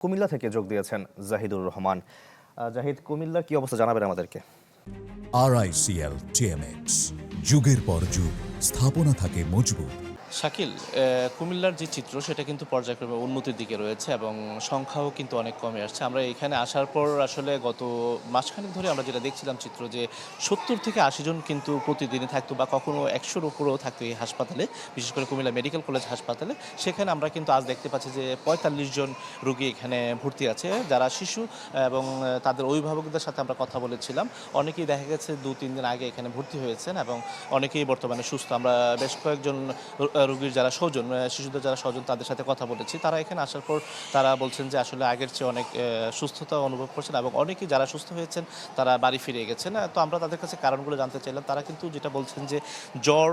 কুমিল্লা থেকে যোগ দিয়েছেন জাহিদুর রহমান। জাহিদ, কুমিল্লার কি অবস্থা জানাবেন আমাদেরকে? RICL TMX, যুগের পর যুগ স্থাপনা থাকে মজবুত। শাকিল, কুমিল্লার যে চিত্র সেটা কিন্তু পর্যায়ক্রমে উন্নতির দিকে রয়েছে এবং সংখ্যাও কিন্তু অনেক কমে আসছে। আমরা এখানে আসার পর আসলে গত মাসখানেক ধরে আমরা যেটা দেখছিলাম চিত্র, যে ৭০ থেকে ৮০ জন কিন্তু প্রতিদিনই থাকতো বা কখনো ১০০-র উপরেও থাকতো এই হাসপাতালে, বিশেষ করে কুমিল্লা মেডিকেল কলেজ হাসপাতালে। সেখানে আমরা কিন্তু আজ দেখতে পাচ্ছি যে ৪৫ জন রোগী এখানে ভর্তি আছে, যারা শিশু এবং তাদের অভিভাবকদের সাথে আমরা কথা বলেছিলাম। অনেকেই দেখা গেছে ২-৩ দিন আগে এখানে ভর্তি হয়েছেন এবং অনেকেই বর্তমানে সুস্থ। আমরা বেশ কয়েকজন রোগীর যারা স্বজন, শিশুদের যারা স্বজন, তাদের সাথে কথা বলেছি। তারা এখানে আসার পর তারা বলছেন যে আসলে আগের চেয়ে অনেক সুস্থতা অনুভব করছেন এবং অনেকেই যারা সুস্থ হয়েছেন তারা বাড়ি ফিরে গেছেন। তো আমরা তাদের কাছে কারণগুলো জানতে চাইলাম। তারা কিন্তু যেটা বলছেন যে জ্বর,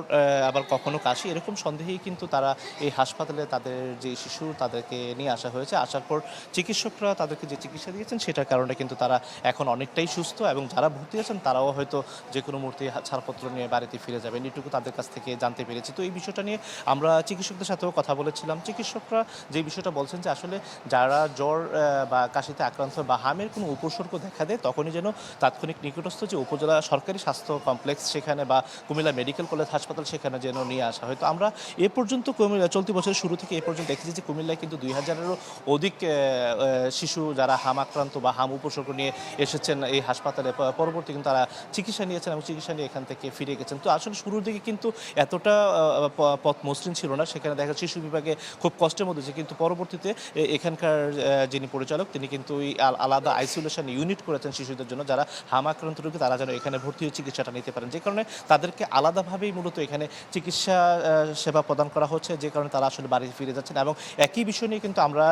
আবার কখনো কাশি, এরকম সন্দেহেই কিন্তু তারা এই হাসপাতালে তাদের যে শিশু তাদেরকে নিয়ে আসা হয়েছে। আসার পর চিকিৎসকরা তাদেরকে যে চিকিৎসা দিয়েছেন সেটার কারণে কিন্তু তারা এখন অনেকটাই সুস্থ এবং যারা ভর্তি আছেন তারাও হয়তো যে কোনো মুহূর্তে ছাড়পত্র নিয়ে বাড়িতে ফিরে যাবেন, এটুকু তাদের কাছ থেকে জানতে পেরেছি। তো এই বিষয়টা নিয়ে আমরা চিকিৎসকদের সাথেও কথা বলেছিলাম। চিকিৎসকরা যে বিষয়টা বলছেন যে আসলে যারা জ্বর বা কাশিতে আক্রান্ত বা হামের কোনো উপসর্গ দেখা দেয় তখনই যেন তাৎক্ষণিক নিকটস্থ যে উপজেলা সরকারি স্বাস্থ্য কমপ্লেক্স সেখানে বা কুমিল্লা মেডিকেল কলেজ হাসপাতাল সেখানে যেন নিয়ে আসা হয়। তো আমরা এ পর্যন্ত চলতি বছরের শুরু থেকে এ পর্যন্ত দেখেছি যে কুমিল্লায় কিন্তু ২০০০-এরও অধিক শিশু যারা হাম আক্রান্ত বা হাম উপসর্গ নিয়ে এসেছেন এই হাসপাতালে, পরবর্তী কিন্তু তারা চিকিৎসা নিয়েছেন এবং চিকিৎসা নিয়ে এখান থেকে ফিরে গেছেন। তো আসলে শুরুর দিকে কিন্তু এতটা পথ মসৃণ ছিল না, সেখানে দেখা শিশু বিভাগে খুব কষ্টের মধ্যে ছিল, কিন্তু পরবর্তীতে এখানকার যিনি পরিচালক তিনি কিন্তু আলাদা আইসোলেশন ইউনিট করেছেন শিশুদের জন্য, যারা হাম আক্রান্ত রোগী তারা যেন এখানে ভর্তি হয়ে চিকিৎসাটা নিতে পারেন, যে কারণে তাদেরকে আলাদাভাবেই মূলত এখানে চিকিৎসা সেবা প্রদান করা হচ্ছে, যে কারণে তারা আসলে বাড়ি ফিরে যাচ্ছেন। এবং একই বিষয় নিয়ে কিন্তু আমরা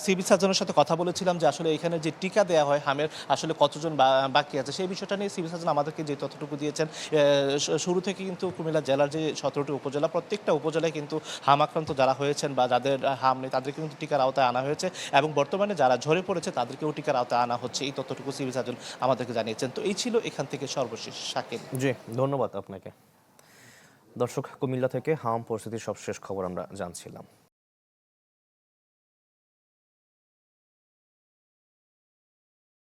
সিভিল সার্জনের সাথে কথা বলেছিলাম যে আসলে এখানে যে টিকা দেওয়া হয় হামের আসলে কতজন বাকি আছে, সেই বিষয়টা নিয়ে সিভিল সার্জন আমাদেরকে যে তথ্যটুকু দিয়েছেন, শুরু থেকে কিন্তু কুমিল্লা জেলার যে ১৭টি উপজেলা, প্রত্যেকটা উপজেলায় কিন্তু হাম আক্রান্ত যারা হয়েছেন বা যাদের হাম নেই তাদেরকে কিন্তু টিকার আওতায় আনা হয়েছে এবং বর্তমানে যারা ঝরে পড়েছে তাদেরকেও টিকার আওতায় আনা হচ্ছে, এই তথ্যটুকু সিভিল সার্জন আমাদেরকে জানিয়েছেন। তো এই ছিল এখান থেকে সর্বশেষ। শাকিল। জি, ধন্যবাদ আপনাকে। দর্শক, কুমিল্লা থেকে হাম পরিস্থিতির সবশেষ খবর আমরা জানছিলাম।